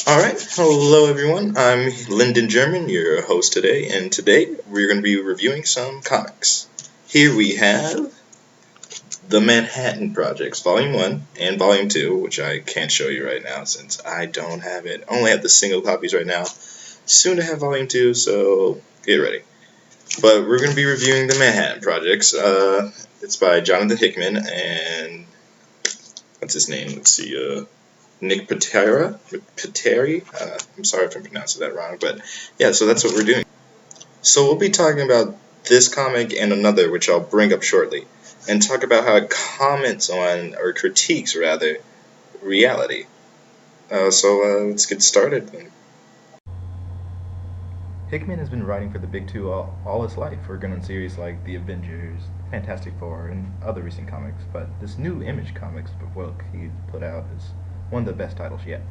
Alright, hello everyone. I'm Lyndon German, your host today, and today we're going to be reviewing some comics. Here we have The Manhattan Projects, Volume 1 and Volume 2, which I can't show you right now since I don't have it. I only have the single copies right now. Soon to have Volume 2, so get ready. But we're going to be reviewing The Manhattan Projects. It's by Jonathan Hickman and... what's his name? Let's see, Nick Pateri. I'm sorry if I'm pronouncing that wrong, but yeah, so that's what we're doing. So we'll be talking about this comic and another, which I'll bring up shortly, and talk about how it comments on, or critiques rather, reality. Let's get started. Hickman has been writing for the Big Two all his life, working on series like The Avengers, Fantastic Four, and other recent comics, but this new Image Comics book he put out is one of the best titles yet.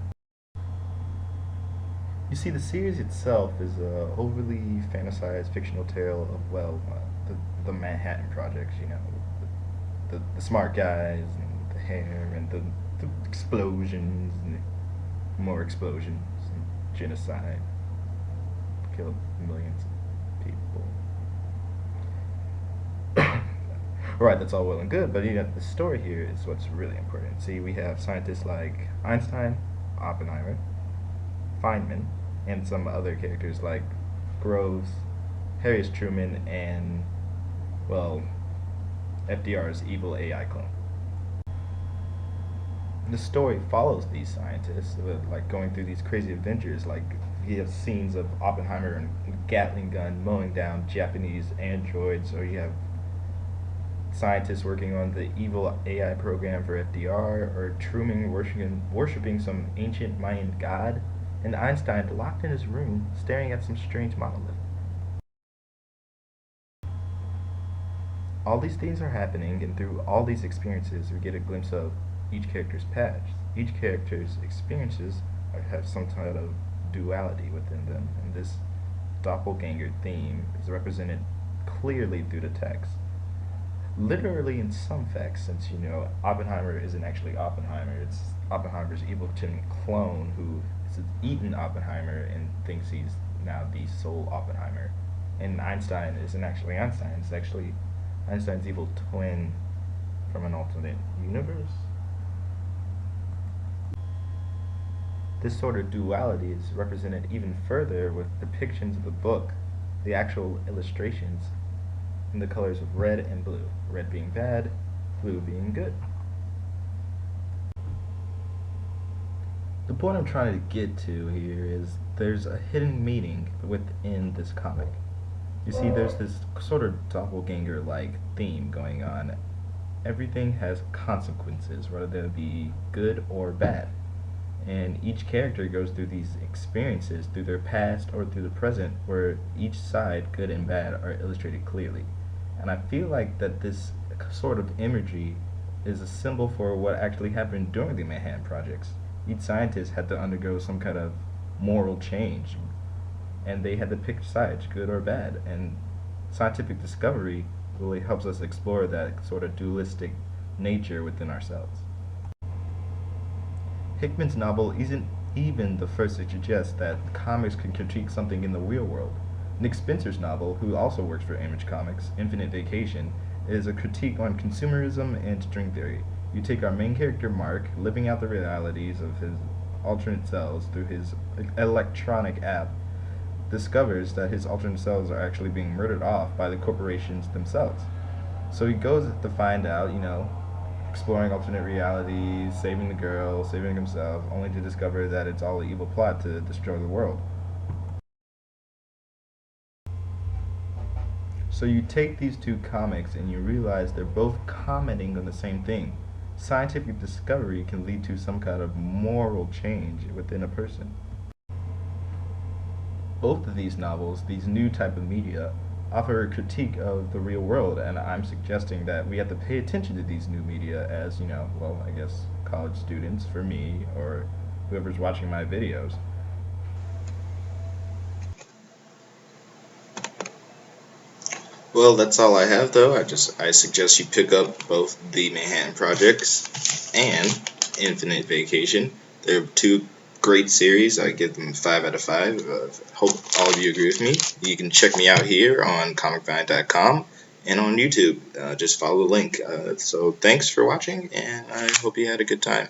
You see, the series itself is a overly fantasized fictional tale of, the Manhattan Projects, the smart guys, and the hair, and the explosions, and more explosions, and genocide, killed millions of people. Right, that's all well and good, but the story here is what's really important. See, we have scientists like Einstein, Oppenheimer, Feynman, and some other characters like Groves, Harry S. Truman, and, well, FDR's evil AI clone. The story follows these scientists, like going through these crazy adventures. Like you have scenes of Oppenheimer and Gatling gun mowing down Japanese androids, or you have scientists working on the evil AI program for FDR, or Truman worshiping some ancient Mayan god, and Einstein locked in his room staring at some strange monolith. All these things are happening, and through all these experiences, we get a glimpse of each character's past. Each character's experiences have some kind of duality within them, and this doppelganger theme is represented clearly through the text. Literally in some facts, since Oppenheimer isn't actually Oppenheimer, it's Oppenheimer's evil twin clone who has eaten Oppenheimer and thinks he's now the sole Oppenheimer. And Einstein isn't actually Einstein, it's actually Einstein's evil twin from an alternate universe. This sort of duality is represented even further with depictions of the book, the actual illustrations, in the colors of red and blue. Red being bad, blue being good. The point I'm trying to get to here is there's a hidden meaning within this comic. You see, there's this sort of doppelganger-like theme going on. Everything has consequences, whether they be good or bad. And each character goes through these experiences through their past or through the present, where each side, good and bad, are illustrated clearly. And I feel like that this sort of imagery is a symbol for what actually happened during the Manhattan Projects. Each scientist had to undergo some kind of moral change, and they had to pick sides, good or bad. And scientific discovery really helps us explore that sort of dualistic nature within ourselves. Hickman's novel isn't even the first to suggest that comics can critique something in the real world. Nick Spencer's novel, who also works for Image Comics, Infinite Vacation, is a critique on consumerism and string theory. You take our main character Mark, living out the realities of his alternate selves through his electronic app, discovers that his alternate selves are actually being murdered off by the corporations themselves. So he goes to find out, exploring alternate realities, saving the girl, saving himself, only to discover that it's all an evil plot to destroy the world. So you take these two comics and you realize they're both commenting on the same thing. Scientific discovery can lead to some kind of moral change within a person. Both of these novels, these new type of media, offer a critique of the real world, and I'm suggesting that we have to pay attention to these new media as, I guess college students, for me, or whoever's watching my videos. Well, that's all I have, though. I suggest you pick up both the Manhattan Projects and Infinite Vacation. They're two great series. I give them 5 out of 5. Hope all of you agree with me. You can check me out here on comicvine.com and on YouTube. Just follow the link. So thanks for watching, and I hope you had a good time.